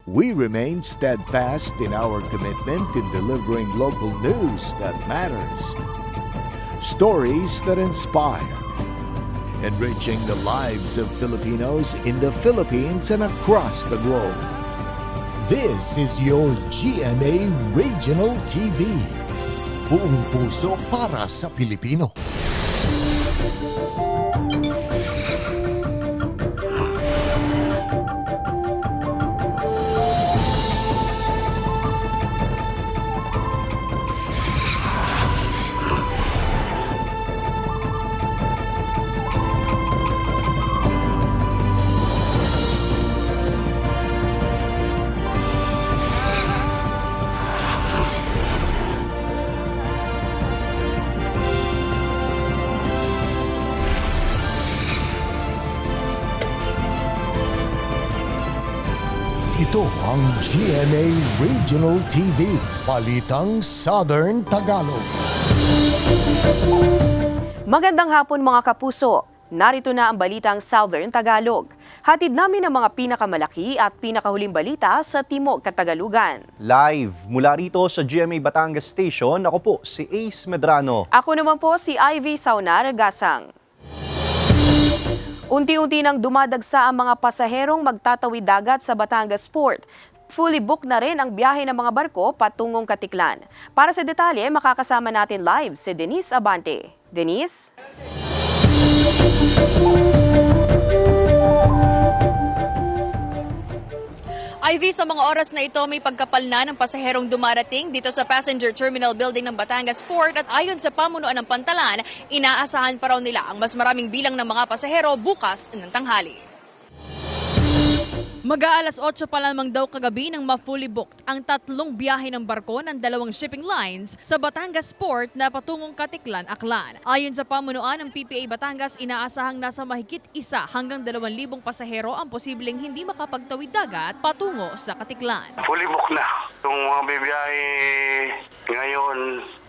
We remain steadfast in our commitment in delivering local news that matters, stories that inspire, enriching the lives of Filipinos in the Philippines and across the globe. This is your GMA Regional TV. Buong puso para sa Pilipino. Ito ang GMA Regional TV, Balitang Southern Tagalog. Magandang hapon mga kapuso. Narito na ang Balitang Southern Tagalog. Hatid namin ang mga pinakamalaki at pinakahuling balita sa Timog Katagalugan. Live mula rito sa GMA Batangas Station, ako po si Ace Medrano. Ako naman po si Ivy Saunar Gasang. Unti-unti nang dumadagsa ang mga pasaherong magtatawid dagat sa Batangas Port. Fully booked na rin ang biyahe ng mga barko patungong Katiklan. Para sa detalye, makakasama natin live si Denise Abante. Denise? Ivy, sa mga oras na ito may pagkapal na ng pasaherong dumarating dito sa Passenger Terminal Building ng Batangas Port at ayon sa pamunuan ng Pantalan, inaasahan pa raw nila ang mas maraming bilang ng mga pasahero bukas ng tanghali. Mag-aalas 8 pa lamang daw kagabi nang ma-fully booked ang tatlong biyahe ng barko ng dalawang shipping lines sa Batangas Port na patungong Katiklan, Aklan. Ayon sa pamunuan ng PPA Batangas, inaasahang nasa mahigit 1 hanggang 2,000 pasahero ang posibleng hindi makapagtawid dagat patungo sa Katiklan. Fully booked na. Yung mga bibiyahe ngayon,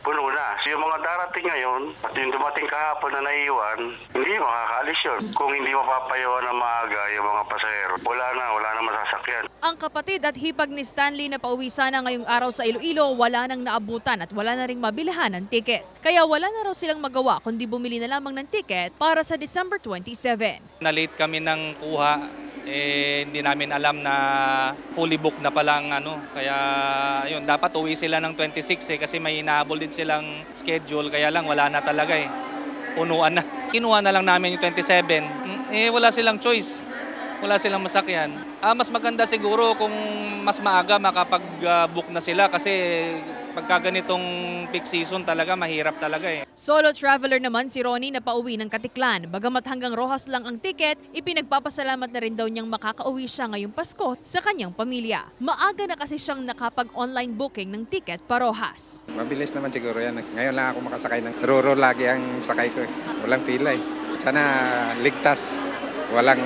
puno na. So yung mga darating ngayon, at yung dumating kahapon na naiiwan, hindi makakaalis yun. Kung hindi mapapayuhan na maaga yung mga pasahero, wala na masasakyan. Ang kapatid at hipag ni Stanley na pauwi sana ngayong araw sa Iloilo, wala nang naabutan at wala na ring mabilhan ng tiket. Kaya wala na raw silang magawa kundi bumili na lamang ng tiket para sa December 27. Na-late kami ng kuha, hindi namin alam na fully booked na palang kaya yun, dapat uwi sila ng 26 kasi may hinahabol din silang schedule, kaya lang wala na talaga punuan na. Kinuha na lang namin yung 27, wala silang choice, wala silang masakyan. Mas maganda siguro kung mas maaga makapag-book na sila kasi pagka ganitong peak season talaga mahirap talaga Solo traveler naman si Ronnie na pauwi ng Katiklan. Bagamat hanggang Rojas lang ang tiket, ipinagpapasalamat na rin daw niyang makakauwi siya ngayong Pasko sa kanyang pamilya. Maaga na kasi siyang nakapag-online booking ng tiket pa Rojas. Mabilis naman siguro yan. Ngayon lang ako makasakay ng Roro, lagi ang sakay ko. Walang pila Sana ligtas, walang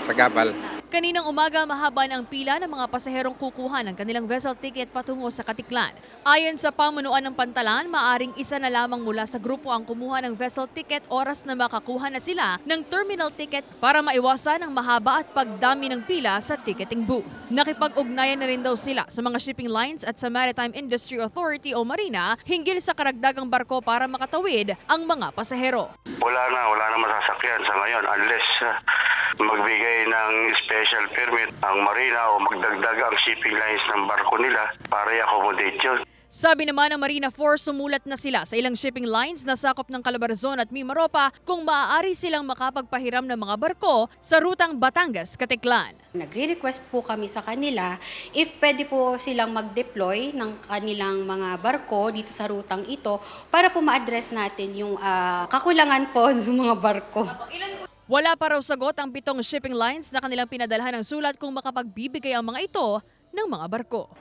sagabal. Kaninang umaga, mahaba na ang pila ng mga pasaherong kukuha ng kanilang vessel ticket patungo sa Katiklan. Ayon sa pamunuan ng Pantalan, maaring isa na lamang mula sa grupo ang kumuha ng vessel ticket oras na makakuha na sila ng terminal ticket para maiwasan ang mahaba at pagdami ng pila sa ticketing booth. Nakipag-ugnayan na rin daw sila sa mga shipping lines at sa Maritime Industry Authority o Marina hinggil sa karagdagang barko para makatawid ang mga pasahero. Wala na masasakyan sa ngayon unless magbigay ng special permit ang Marina o magdagdag ang shipping lines ng barko nila para i-accommodate yun. Sabi naman ng Marina 4, sumulat na sila sa ilang shipping lines na sakop ng Calabarzon at Mimaropa kung maaari silang makapagpahiram ng mga barko sa rutang Batangas-Katiklan. Nagre-request po kami sa kanila if pwede po silang mag-deploy ng kanilang mga barko dito sa rutang ito para po ma-address natin yung kakulangan po ng mga barko. Wala pa raw sagot ang 7 shipping lines na kanilang pinadalhan ng sulat kung makapagbibigay ang mga ito ng mga barko.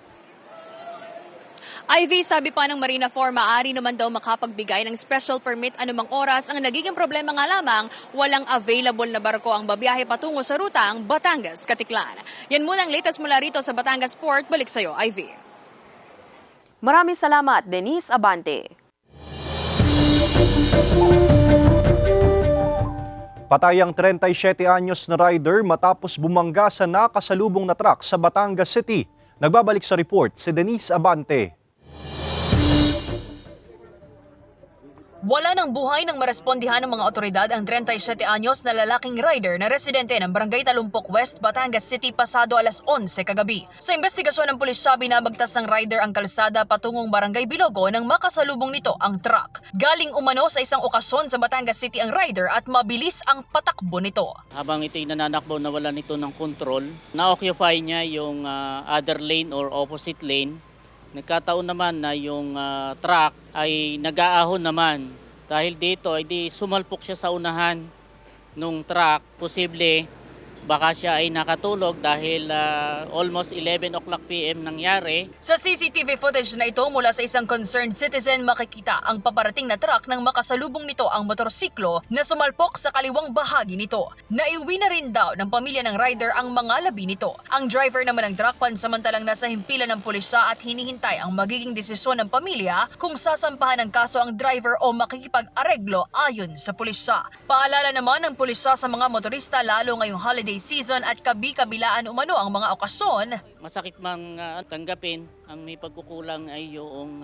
Ivy, sabi pa ng Marina 4, maaari naman daw makapagbigay ng special permit anumang oras. Ang nagiging problema nga lamang, walang available na barko ang babiyahe patungo sa rutang Batangas-Katiklan. Yan muna ang latest mula rito sa Batangas Port. Balik sa'yo, Ivy. Maraming salamat, Denise Abante. Patay ang 37 anyos na rider matapos bumangga sa nakasalubong na truck sa Batangas City. Nagbabalik sa report si Denise Abante. Wala ng buhay nang marespondihan ng mga otoridad ang 37 anyos na lalaking rider na residente ng Barangay Talumpok West, Batangas City pasado alas 11 kagabi. Sa investigasyon ng pulis, binabagtas ng rider ang kalsada patungong Barangay Bilogo nang makasalubong nito ang truck. Galing umano sa isang okasyon sa Batangas City ang rider at mabilis ang patakbo nito. Habang ito'y nananakbo, nawala nito ng control. Na-occupy niya yung other lane or opposite lane. Nagkataon naman na yung truck ay nag-aahon naman. Dahil dito ay sumalpok siya sa unahan ng truck. Posible baka siya ay nakatulog dahil almost 11 o'clock PM nangyari. Sa CCTV footage na ito mula sa isang concerned citizen, makikita ang paparating na truck nang makasalubong nito ang motorsiklo na sumalpok sa kaliwang bahagi nito. Naiuwi na rin daw ng pamilya ng rider ang mga labi nito. Ang driver naman ng truck pansamantalang nasa himpilan ng pulisya at hinihintay ang magiging desisyon ng pamilya kung sasampahan ng kaso ang driver o makikipag-areglo ayon sa pulisya. Paalala naman ng pulisya sa mga motorista lalo ngayong holiday season at kabi-kabilaan umano ang mga okasyon. Masakit mang tanggapin, ang may pagkukulang ay yung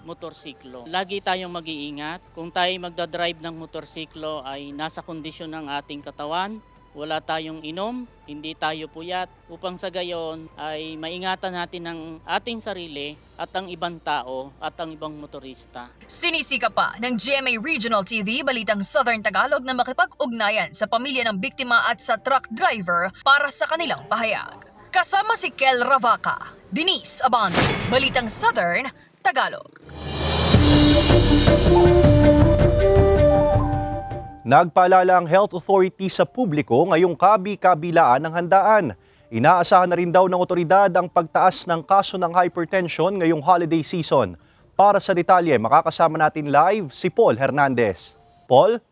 motorsiklo. Lagi tayong mag-iingat. Kung tayo magdadrive ng motorsiklo ay nasa kondisyon ng ating katawan. Wala tayong inom, hindi tayo puyat, upang sa gayon ay maingatan natin ang ating sarili at ang ibang tao at ang ibang motorista. Sinisika pa ng GMA Regional TV Balitang Southern Tagalog na makipag-ugnayan sa pamilya ng biktima at sa truck driver para sa kanilang pahayag. Kasama si Kel Ravaca, Denise Abante, Balitang Southern Tagalog. Nagpaalala ang Health Authority sa publiko ngayong kabi-kabilaan ng handaan. Inaasahan na rin daw ng otoridad ang pagtaas ng kaso ng hypertension ngayong holiday season. Para sa detalye, makakasama natin live si Paul Hernandez. Paul?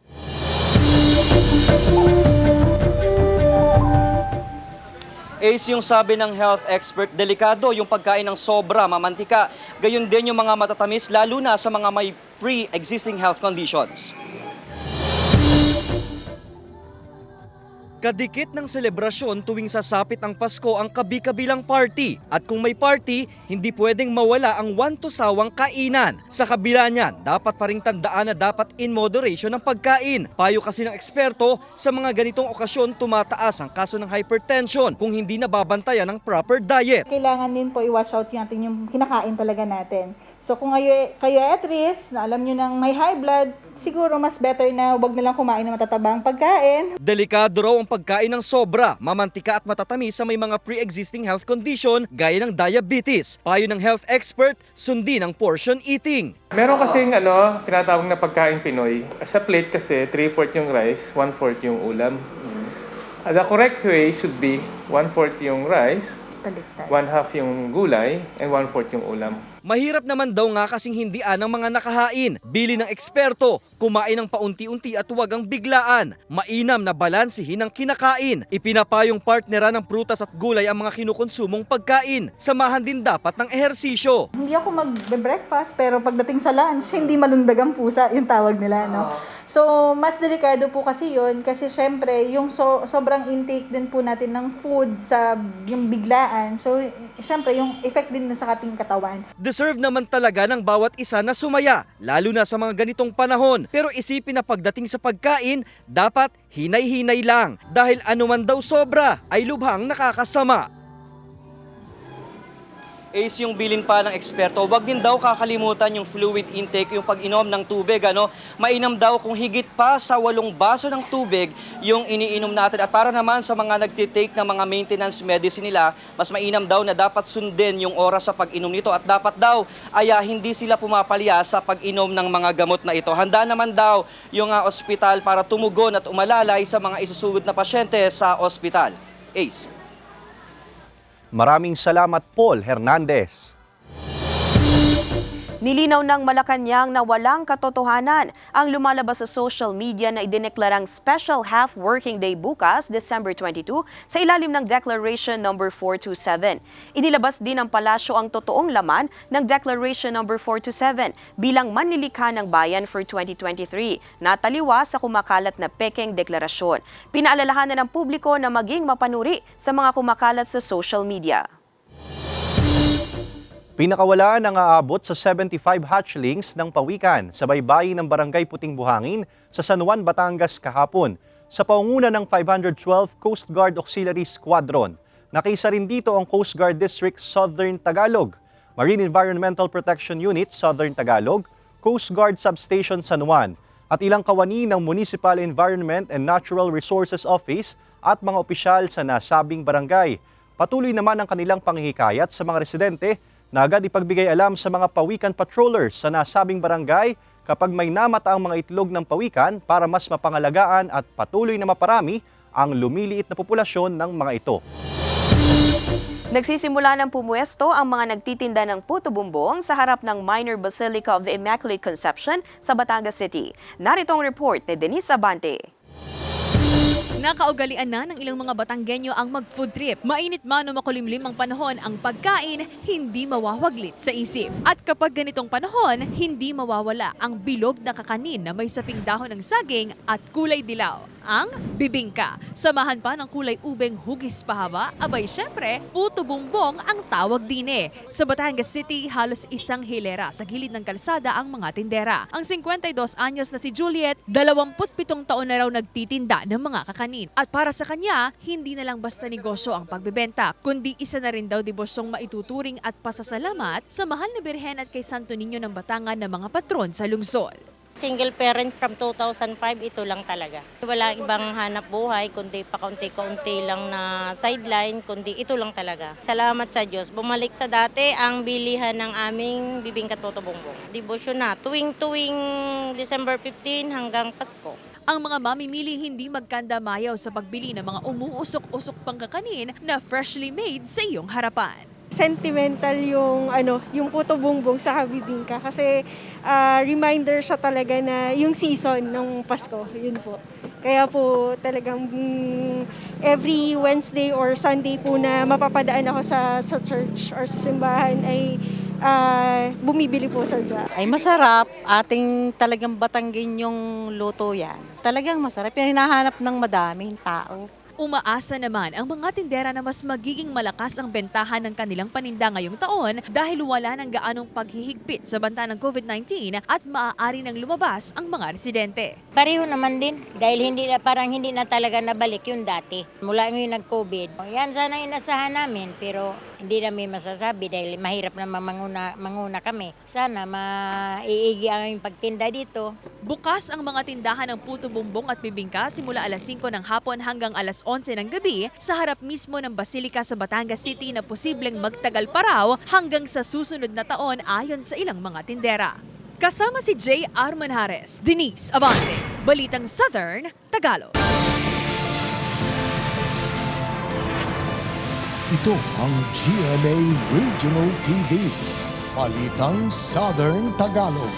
Ace, yung sabi ng health expert, delikado yung pagkain ng sobra, mamantika. Gayon din yung mga matatamis, lalo na sa mga may pre-existing health conditions. Kadikit ng selebrasyon tuwing sasapit ang Pasko ang kabi-kabilang party. At kung may party, hindi pwedeng mawala ang one-to-sawang kainan. Sa kabila niyan, dapat pa ring tandaan na dapat in moderation ang pagkain. Payo kasi ng eksperto, sa mga ganitong okasyon tumataas ang kaso ng hypertension kung hindi nababantayan ng proper diet. Kailangan din po i-watch out yung kinakain talaga natin. So kung kayo at risk, na alam nyo nang may high blood, siguro mas better na huwag na lang kumain ng matatabang pagkain. Delikado raw ang pagkain ng sobra, mamantika at matatamis sa may mga pre-existing health condition gaya ng diabetes. Payo ng health expert, sundin ang portion eating. Meron kasing tinatawag na pagkain Pinoy. Sa plate kasi 3/4 yung rice, 1/4 yung ulam. The correct way should be 1/4 yung rice, 1/2 yung gulay, and 1/4 yung ulam. Mahirap naman daw nga kasing hindian ng mga nakahain. Bili ng eksperto, kumain ng paunti-unti at huwag ang biglaan. Mainam na balansihin ang kinakain. Ipinapayong partneran ng prutas at gulay ang mga kinukonsumong pagkain. Samahan din dapat ng ehersisyo. Hindi ako mag-breakfast pero pagdating sa lunch, hindi malundag ang pusa, yung tawag nila. No? So, mas delikado po kasi yun kasi syempre, yung sobrang intake din po natin ng food sa yung biglaan. So, syempre, yung effect din sa ating katawan. Deserve naman talaga ng bawat isa na sumaya, lalo na sa mga ganitong panahon. Pero isipin na pagdating sa pagkain, dapat hinay-hinay lang. Dahil anuman daw sobra ay lubhang nakakasama. Ace, yung bilin pa ng eksperto, wag din daw kakalimutan yung fluid intake, yung pag-inom ng tubig. Mainam daw kung higit pa sa 8 baso ng tubig yung iniinom natin. At para naman sa mga nagtitake ng mga maintenance medicine nila, mas mainam daw na dapat sundin yung oras sa pag-inom nito. At dapat daw ay hindi sila pumapalya sa pag-inom ng mga gamot na ito. Handa naman daw yung ospital para tumugon at umalalay sa mga isusugod na pasyente sa ospital. Ace. Maraming salamat, Paul Hernandez. Nilinaw ng Malacanang na walang katotohanan ang lumalabas sa social media na idineklarang special half-working day bukas, December 22, sa ilalim ng Declaration No. 427. Inilabas din ng palasyo ang totoong laman ng Declaration No. 427 bilang manlilikha ng bayan for 2023 na taliwas sa kumakalat na pekeng deklarasyon. Pinaalalahanan ng publiko na maging mapanuri sa mga kumakalat sa social media. Pinakawalan ang aabot sa 75 hatchlings ng pawikan sa baybayin ng Barangay Puting Buhangin sa San Juan, Batangas kahapon sa pangunguna ng 512 Coast Guard Auxiliary Squadron. Nakiisa rin dito ang Coast Guard District Southern Tagalog, Marine Environmental Protection Unit Southern Tagalog, Coast Guard Substation San Juan at ilang kawani ng Municipal Environment and Natural Resources Office at mga opisyal sa nasabing barangay. Patuloy naman ang kanilang panghihikayat sa mga residente na agad ipagbigay alam sa mga pawikan patrollers sa nasabing barangay kapag may namataang mga itlog ng pawikan para mas mapangalagaan at patuloy na maparami ang lumiliit na populasyon ng mga ito. Nagsisimula ng pumuesto ang mga nagtitinda ng puto bumbong sa harap ng Minor Basilica of the Immaculate Conception sa Batangas City. Narito ang report ni Denise Abante. Nakaugalian na ng ilang mga Batanggenyo ang mag-food trip. Mainit man o makulimlim ang panahon, ang pagkain hindi mawawaglit sa isip. At kapag ganitong panahon, hindi mawawala ang bilog na kakanin na may saping dahon ng saging at kulay dilaw, ang bibingka. Samahan pa ng kulay ubeng hugis pahaba, abay syempre, puto bumbong ang tawag din eh. Sa Batangas City, halos isang hilera sa gilid ng kalsada ang mga tindera. Ang 52 anyos na si Juliet, 27 taon na raw nagtitinda ng mga kakanin. At para sa kanya, hindi na lang basta negosyo ang pagbebenta, kundi isa na rin daw debosyong maituturing at pasasalamat sa mahal na Birhen at kay Santo Niño ng Batangan na mga patron sa lungsod. Single parent from 2005, ito lang talaga. Wala ibang hanap buhay, kundi pakaunti-kaunti lang na sideline, kundi ito lang talaga. Salamat sa Diyos. Bumalik sa dati ang bilihan ng aming bibingkat puto bumbong. Debosyon na, tuwing December 15 hanggang Pasko. Ang mga mamimili hindi magkandamayaw sa pagbili ng mga umuusok-usok pang kakanin na freshly made sa iyong harapan. Sentimental yung puto bumbong sa bibingka kasi reminder siya talaga na yung season ng Pasko, yun po. Kaya po talagang every Wednesday or Sunday po na mapapadaan ako sa church or sa simbahan ay bumibili po sa dyan. Ay masarap, ating talagang Batanggenyong luto yan. Talagang masarap, yung hinahanap ng madaming tao. Umaasa naman ang mga tindera na mas magiging malakas ang bentahan ng kanilang paninda ngayong taon dahil wala ng gaanong paghihigpit sa banta ng COVID-19 at maaari nang lumabas ang mga residente. Pareho naman din dahil parang hindi na talaga nabalik yung dati. Mula ngayon nag-COVID. Yan sana inasahan namin pero hindi namin masasabi dahil mahirap na manguna kami. Sana maiigi ang aming pagtinda dito. Bukas ang mga tindahan ng puto bumbong at bibingka simula alas 5 ng hapon hanggang alas 11 ng gabi sa harap mismo ng Basilica sa Batangas City na posibleng magtagal pa raw hanggang sa susunod na taon ayon sa ilang mga tindera. Kasama si J.R. Manjares, Denise Abante, Balitang Southern Tagalog. Ito ang GMA Regional TV, Balitang Southern Tagalog.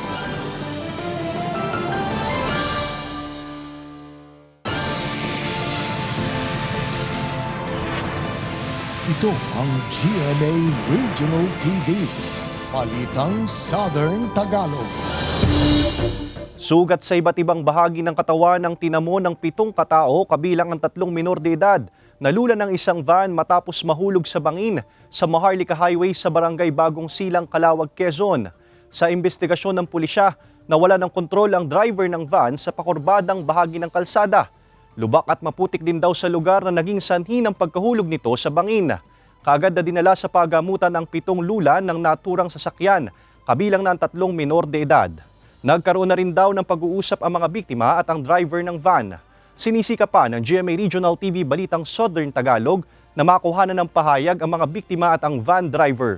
Ito ang GMA Regional TV, Balitang Southern Tagalog. Sugat sa iba't ibang bahagi ng katawan ng tinamo ng 7 katao kabilang ang 3 minor de edad. Nalula ng isang van matapos mahulog sa bangin sa Maharlika Highway sa Barangay Bagong Silang, Calawag, Quezon. Sa investigasyon ng pulisya, nawala ng kontrol ang driver ng van sa pakurbadang bahagi ng kalsada. Lubak at maputik din daw sa lugar na naging sanhi ng pagkahulog nito sa bangin. Kaagad na dinala sa pagamutan ang 7 lula ng naturang sasakyan, kabilang na ang 3 minor de edad. Nagkaroon na rin daw ng pag-uusap ang mga biktima at ang driver ng van. Sinisika pa ng GMA Regional TV Balitang Southern Tagalog na makuhanan ng pahayag ang mga biktima at ang van driver.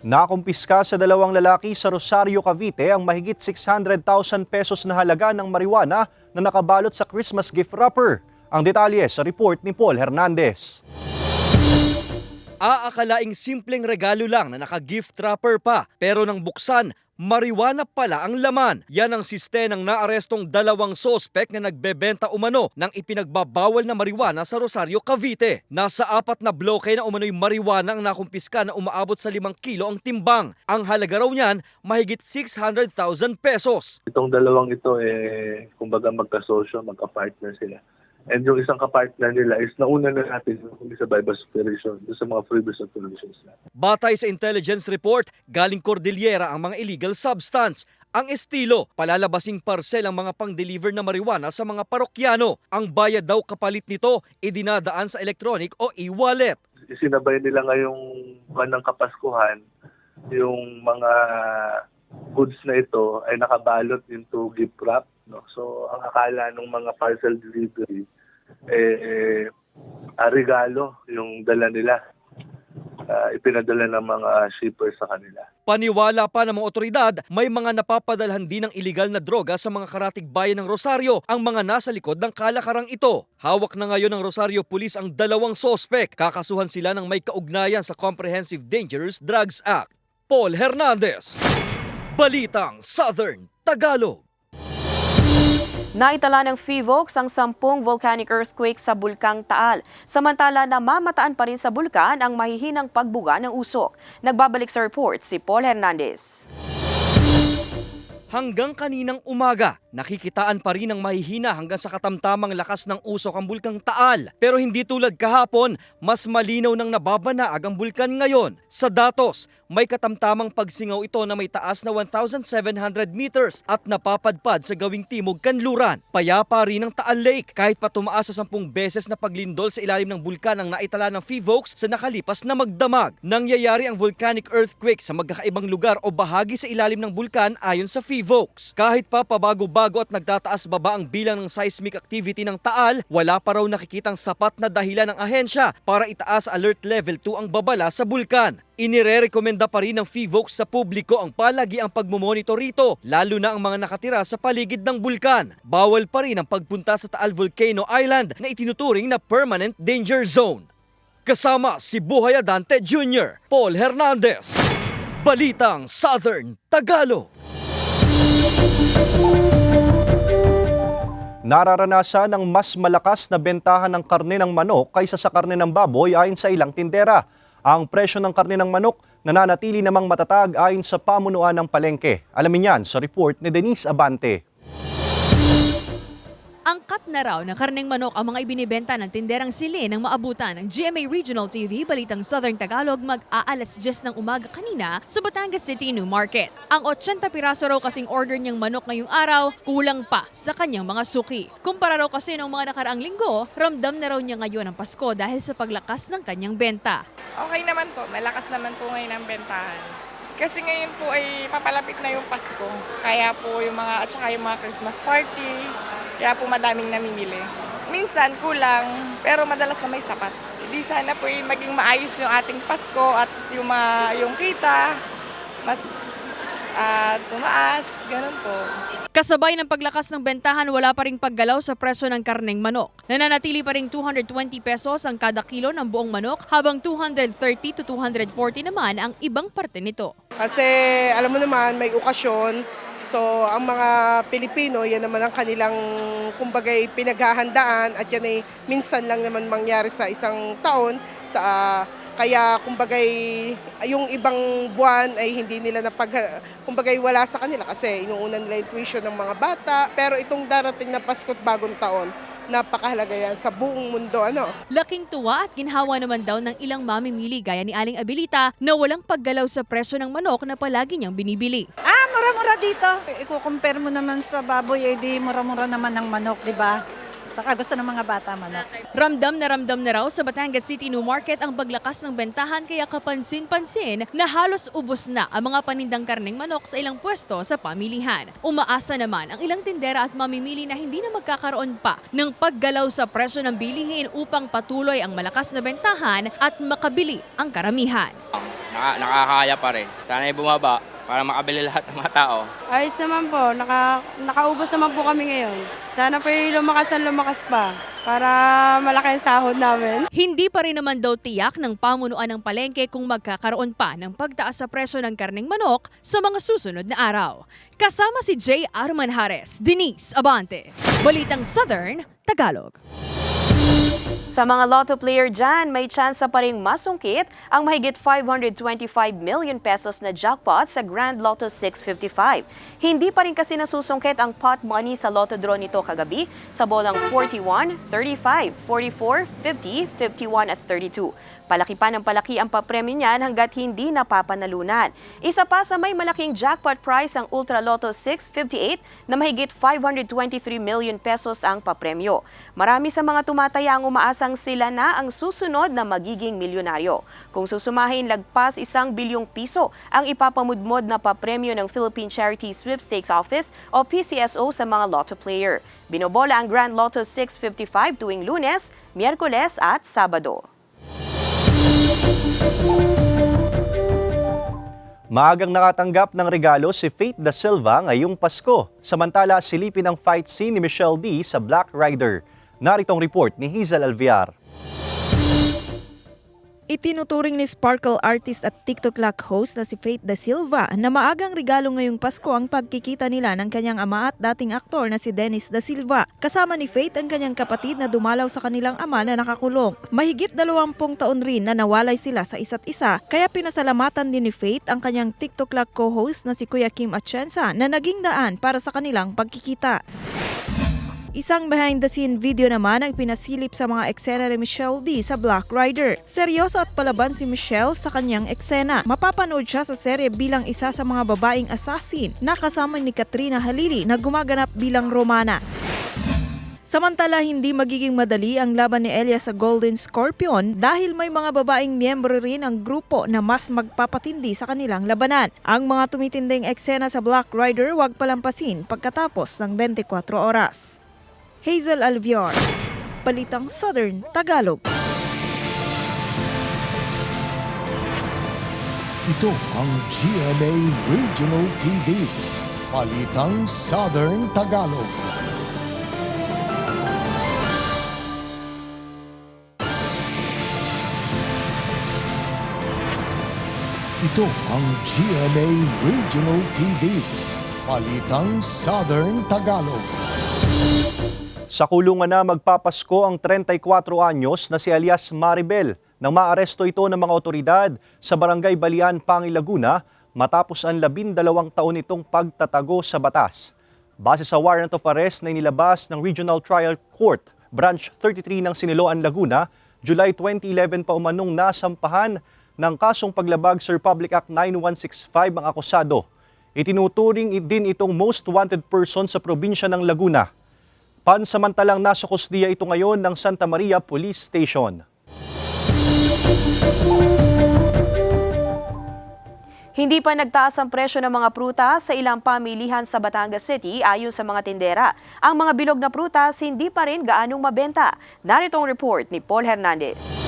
Nakumpiska sa 2 lalaki sa Rosario, Cavite ang mahigit 600,000 pesos na halaga ng marijuana na nakabalot sa Christmas gift wrapper. Ang detalye sa report ni Paul Hernandez. Aakalaing simpleng regalo lang na naka-gift wrapper pa, pero nang buksan, marijuana pala ang laman. Yan ang siste ng naarestong 2 sospek na nagbebenta umano ng ipinagbabawal na marijuana sa Rosario, Cavite. Nasa 4 na bloke na umano'y marijuana ang nakumpiska na umaabot sa 5 kilo ang timbang. Ang halaga raw niyan, mahigit 600,000 pesos. Itong dalawang ito, kumbaga magkasosyo, magka-partner sila. And yung isang kapartner nila is nauna na natin sa bypass operation, sa mga previous operations na. Batay sa intelligence report, galing Cordillera ang mga illegal substance. Ang estilo, palalabasing parcel ang mga pang-deliver na marijuana sa mga parokyano. Ang bayad daw kapalit nito, idinadaan sa electronic o e-wallet. Isinabay nila ngayong buwan ng Kapaskuhan, yung mga goods na ito ay nakabalot into gift wrap. No? So, ang akala ng mga parcel delivery, regalo yung dala nila. Ipinadala ng mga shippers sa kanila. Paniwala pa ng mga otoridad, may mga napapadalhan din ng iligal na droga sa mga karatig bayan ng Rosario ang mga nasa likod ng kalakarang ito. Hawak na ngayon ng Rosario Police ang 2 sospek. Kakasuhan sila ng may kaugnayan sa Comprehensive Dangerous Drugs Act. Paul Hernandez, Balitang Southern Tagalog. Naitala ng PHIVOLCS ang 10 volcanic earthquake sa Bulkang Taal. Samantala namamataan pa rin sa bulkan ang mahihinang pagbuga ng usok. Nagbabalik sa report si Paul Hernandez. Hanggang kaninang umaga, nakikitaan pa rin ang mahihina hanggang sa katamtamang lakas ng usok ang Bulkang Taal. Pero hindi tulad kahapon, mas malinaw nang nababanaag ang bulkan ngayon. Sa datos, may katamtamang pagsingaw ito na may taas na 1,700 meters at napapadpad sa gawing timog kanluran. Payapa rin ang Taal Lake kahit pa tumaas sa 10 beses na paglindol sa ilalim ng bulkan ang naitala ng PHIVOLCS sa nakalipas na magdamag. Nangyayari ang volcanic earthquake sa magkakaibang lugar o bahagi sa ilalim ng bulkan ayon sa PHIVOLCS. Kahit pa pabago-bago at nagtataas baba ang bilang ng seismic activity ng Taal, wala pa raw nakikitang sapat na dahilan ng ahensya para itaas alert level 2 ang babala sa bulkan. Inirerekomenda pa rin ng PHIVOLCS sa publiko ang palagiang pagmumonitor rito, lalo na ang mga nakatira sa paligid ng bulkan. Bawal pa rin ang pagpunta sa Taal Volcano Island na itinuturing na permanent danger zone. Kasama si Buhay Adante Jr., Paul Hernandez, Balitang Southern Tagalog. Nararanasan ng mas malakas na bentahan ng karne ng manok kaysa sa karne ng baboy ayon sa ilang tindera. Ang presyo ng karne ng manok nananatili namang matatag ayon sa pamunuan ng palengke. Alamin yan sa report ni Denise Abante. Angkat na raw ng karneng manok ang mga ibinibenta ng tinderang sili ng maabutan ng GMA Regional TV Balitang Southern Tagalog mag-aalas 10 ng umaga kanina sa Batangas City New Market. Ang 80 piraso raw kasing order niyang manok ngayong araw, kulang pa sa kanyang mga suki. Kumpara raw kasi ng mga nakaraang linggo, ramdam na raw niya ngayon ang Pasko dahil sa paglakas ng kanyang benta. Okay naman po, malakas naman po ngayon ang bentahan. Kasi ngayon po ay papalapit na yung Pasko. Kaya po yung mga, at saka yung mga Christmas party, kaya po madaming namimili. Minsan kulang, pero madalas na may sapat. Hindi sana po maging maayos yung ating Pasko at yung kita, mas tumaas, ganun po. Kasabay ng paglakas ng bentahan, wala pa ring paggalaw sa presyo ng karneng manok. Nananatili pa ring 220 pesos ang kada kilo ng buong manok, habang 230 to 240 naman ang ibang parte nito. Kasi alam mo naman, may okasyon. So ang mga Pilipino, yan naman ang kanilang kumbagay pinaghahandaan at yan ay minsan lang naman mangyari sa isang taon. Kaya kumbagay yung ibang buwan ay hindi nila kumbagay wala sa kanila kasi inuuna nila yung tuition ng mga bata. Pero itong darating na Pasko't Bagong Taon, napakahalaga yan sa buong mundo. Laking tuwa at ginhawa naman daw ng ilang mamimili gaya ni Aling Abilita na walang paggalaw sa presyo ng manok na palagi niyang binibili. Mura-mura dito. Iko-compare mo naman sa baboy, di mura-mura naman ng manok, di ba? Saka gusto ng mga bata manok. Ramdam na raw sa Batangas City New Market ang paglakas ng bentahan, kaya kapansin-pansin na halos ubos na ang mga panindang karneng manok sa ilang pwesto sa pamilihan. Umaasa naman ang ilang tindera at mamimili na hindi na magkakaroon pa ng paggalaw sa presyo ng bilihin upang patuloy ang malakas na bentahan at makabili ang karamihan. Nakakaya pa rin. Sana ay bumaba para makabili lahat ng mga tao. Ayos naman po, nakaubos naman po kami ngayon. Sana po lumakas pa. para malaki ang sahod namin. Hindi pa rin naman daw tiyak ng pamunuan ng palengke kung magkakaroon pa ng pagtaas sa presyo ng karneng manok sa mga susunod na araw. Kasama si J. Armanjares, Denise Abante, Balitang Southern Tagalog. Sa mga lotto player dyan, may tsansa pa ring masungkit ang mahigit 525 million pesos na jackpot sa Grand Lotto 655. Hindi pa rin kasi nasusungkit ang pot money sa lotto draw nito kagabi sa bolang 41, 35, 44, 50, 51 at 32. Palaki pa ng palaki ang papremyo niyan hanggat hindi napapanalunan. Isa pa sa may malaking jackpot prize ang Ultra Lotto 658 na mahigit 523 million pesos ang papremyo. Marami sa mga tumataya ang umaasang sila na ang susunod na magiging milyonaryo. Kung susumahin lagpas 1 bilyong piso ang ipapamudmod na papremyo ng Philippine Charity Sweepstakes Office o PCSO sa mga lotto player. Binobola ang Grand Lotto 655 tuwing Lunes, Miyerkules at Sabado. Maagang nakatanggap ng regalo si Faith Da Silva ngayong Pasko. Samantala, silipin ang fight scene ni Michelle D sa Black Rider. Naritong report ni Hazel Alviar. Itinuturing ni Sparkle artist at TikTok Lock host na si Faith Da Silva na maagang regalo ngayong Pasko ang pagkikita nila ng kanyang ama at dating aktor na si Dennis Da Silva. Kasama ni Faith ang kanyang kapatid na dumalaw sa kanilang ama na nakakulong. Mahigit 20 taon rin na nawalay sila sa isa't isa, kaya pinasalamatan din ni Faith ang kanyang TikTok Lock co-host na si Kuya Kim Atienza na naging daan para sa kanilang pagkikita. Isang behind-the-scene video naman ang pinasilip sa mga eksena ni Michelle D sa Black Rider. Seryoso at palaban si Michelle sa kanyang eksena. Mapapanood siya sa serye bilang isa sa mga babaeng assassin na kasama ni Katrina Halili na gumaganap bilang Romana. Samantala, hindi magiging madali ang laban ni Elia sa Golden Scorpion dahil may mga babaeng miyembro rin ang grupo na mas magpapatindi sa kanilang labanan. Ang mga tumitinding eksena sa Black Rider huwag palampasin pagkatapos ng 24 oras. Hazel Alviar, Balitang Southern Tagalog. Ito ang GMA Regional TV. Balitang Southern Tagalog. Ito ang GMA Regional TV. Balitang Southern Tagalog. Sa kulungan na magpapasko ang 34 anyos na si alias Maribel nang maaresto ito ng mga otoridad sa Barangay Balian, Pangi, Laguna matapos ang 12 taon itong pagtatago sa batas. Base sa warrant of arrest na inilabas ng Regional Trial Court, Branch 33 ng Siniloan, Laguna, July 2011 pa umanong nasampahan ng kasong paglabag sa Republic Act 9165 ang akusado. Itinuturing din itong most wanted person sa probinsya ng Laguna. Pansamantalang nasa kusdiya ito ngayon ng Santa Maria Police Station. Hindi pa nagtaas ang presyo ng mga prutas sa ilang pamilihan sa Batangas City ayon sa mga tindera. Ang mga bilog na prutas hindi pa rin gaanong mabenta. Narito ang report ni Paul Hernandez.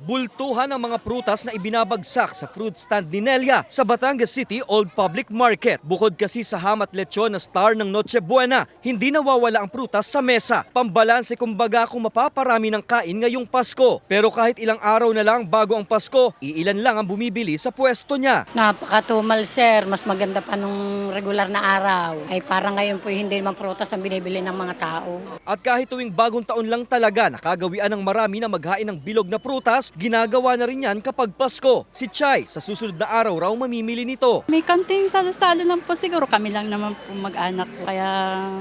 Bultuhan ang mga prutas na ibinabagsak sa fruit stand ni Nelia sa Batangas City Old Public Market. Bukod kasi sa ham at lechon na star ng Noche Buena, hindi nawawala ang prutas sa mesa. Pambalanse kumbaga kung mapaparami ng kain ngayong Pasko. Pero kahit ilang araw na lang bago ang Pasko, iilan lang ang bumibili sa pwesto niya. Napakatumal sir, mas maganda pa nung regular na araw. Ay parang ngayon po hindi naman prutas ang binibili ng mga tao. At kahit tuwing bagong taon lang talaga, nakagawian ng marami na maghain ng bilog na prutas, ginagawa na rin yan kapag Pasko. Si Chay, sa susunod na araw raw mamimili nito. May kanting salo-salo lang po siguro. Kami lang naman po mag-anak po. Kaya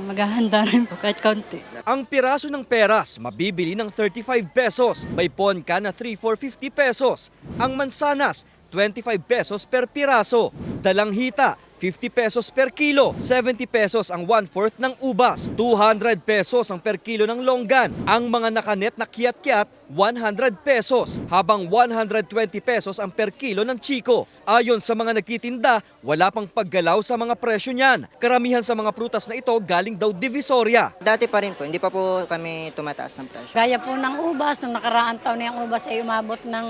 maghahanda rin po kahit kaunti. Ang piraso ng peras, mabibili ng 35 pesos. May ponka na 3 for 50 pesos. Ang mansanas, 25 pesos per piraso. Dalanghita, 50 pesos per kilo, 70 pesos ang 1/4 ng ubas, 200 pesos ang per kilo ng longgan. Ang mga nakanet na kiyat-kiyat, 100 pesos, habang 120 pesos ang per kilo ng chiko. Ayon sa mga nagtitinda, wala pang paggalaw sa mga presyo niyan. Karamihan sa mga prutas na ito galing daw Divisoria. Dati pa rin po, hindi pa po kami tumataas ng presyo. Gaya po ng ubas, nung nakaraang taon na yung ubas ay umabot ng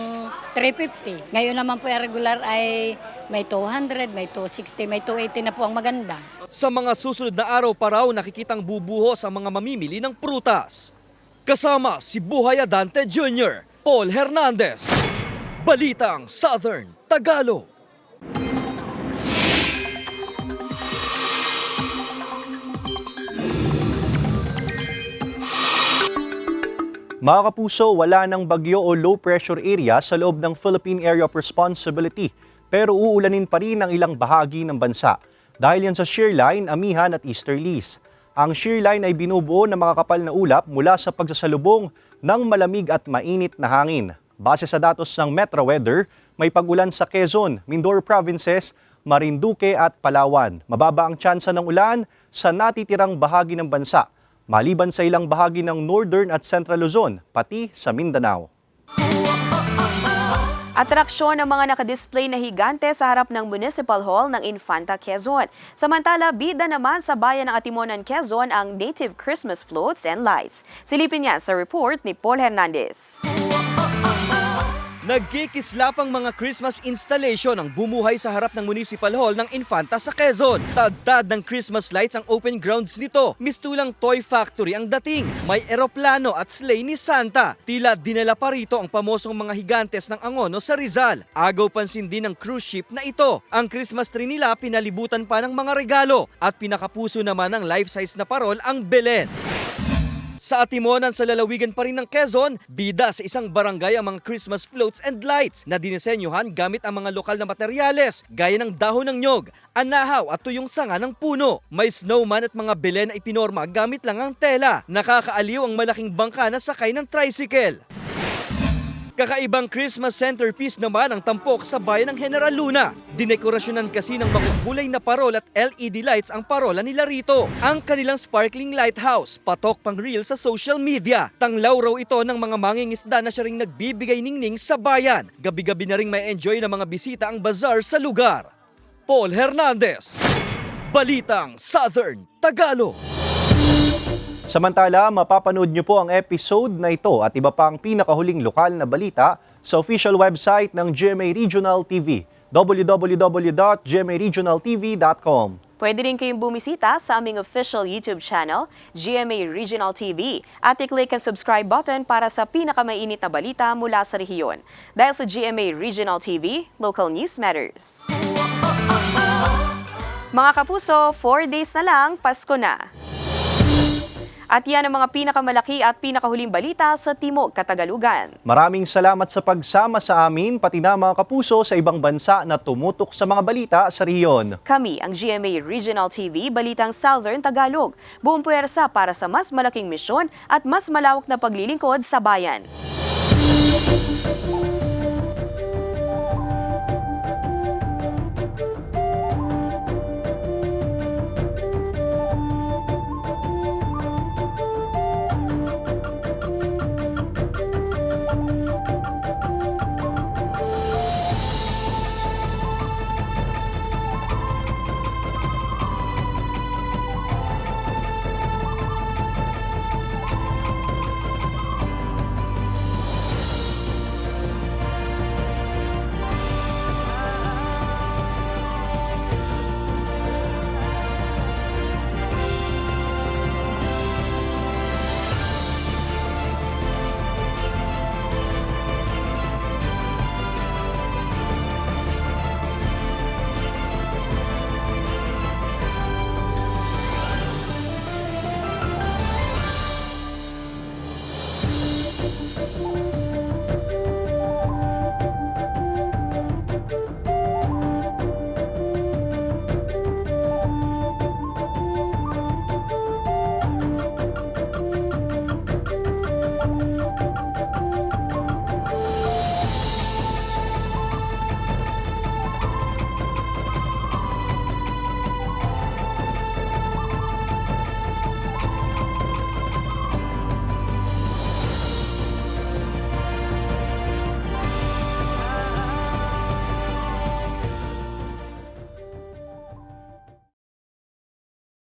350. Ngayon naman po yung regular ay may 200, may 260, may may 280 na po ang maganda. Sa mga susunod na araw pa raw nakikitang bubuhos ang mga mamimili ng prutas. Kasama si Buhay Adante Jr., Paul Hernandez, Balitang Southern Tagalog. Mga kapuso, wala ng bagyo o low pressure area sa loob ng Philippine Area of Responsibility, pero uulanin pa rin ang ilang bahagi ng bansa dahil yan sa shear line, amihan at easterlies. Ang shear line ay binubuo ng mga kapal na ulap mula sa pagsasalubong ng malamig at mainit na hangin. Base sa datos ng Metro Weather, may pag-ulan sa Quezon, Mindoro Provinces, Marinduque at Palawan. Mababa ang tsansa ng ulan sa natitirang bahagi ng bansa, maliban sa ilang bahagi ng Northern at Central Luzon, pati sa Mindanao. Atraksyon ng mga nakadisplay na higante sa harap ng Municipal Hall ng Infanta, Quezon. Samantala, bida naman sa bayan ng Atimonan, Quezon ang native Christmas floats and lights. Silipin niya sa report ni Paul Hernandez. Nagkikislapang mga Christmas installation ang bumuhay sa harap ng Municipal Hall ng Infanta sa Quezon. Tad-tad ng Christmas lights ang open grounds nito. Mistulang toy factory ang dating. May eroplano at sleigh ni Santa. Tila dinala pa rito ang pamosong mga higantes ng Angono sa Rizal. Agaw pansin din ng cruise ship na ito. Ang Christmas tree nila pinalibutan pa ng mga regalo at pinakapuso naman ng life-size na parol ang Belen. Sa Atimonan sa lalawigan pa rin ng Quezon, bida sa isang barangay ang mga Christmas floats and lights na dinisenyohan gamit ang mga lokal na materyales gaya ng dahon ng nyog, anahaw at tuyong sanga ng puno. May snowman at mga Belen na ipinorma gamit lang ang tela. Nakakaaliw ang malaking bangka na sakay ng tricycle. Kakaibang Christmas centerpiece naman ang tampok sa bayan ng General Luna. Dinekorasyonan kasi ng makukulay na parol at LED lights ang parola nila rito. Ang kanilang sparkling lighthouse, patok pang reel sa social media. Tanglaw raw ito ng mga mangingisda na siya ring nagbibigay ningning sa bayan. Gabi-gabi na ring may enjoy ng mga bisita ang bazaar sa lugar. Paul Hernandez, Balitang Southern Tagalog. Samantala, mapapanood niyo po ang episode na ito at iba pang pinakahuling lokal na balita sa official website ng GMA Regional TV, www.gmaregionaltv.com. Pwede rin kayong bumisita sa aming official YouTube channel, GMA Regional TV, at i-click ang subscribe button para sa pinakamainit na balita mula sa rehiyon. Dahil sa GMA Regional TV, local news matters. Mga kapuso, 4 days na lang, Pasko na. At yan ang mga pinakamalaki at pinakahuling balita sa Timog Katagalugan. Maraming salamat sa pagsama sa amin, pati na mga kapuso sa ibang bansa na tumutok sa mga balita sa rehiyon. Kami ang GMA Regional TV, Balitang Southern Tagalog. Buong puwersa para sa mas malaking misyon at mas malawak na paglilingkod sa bayan.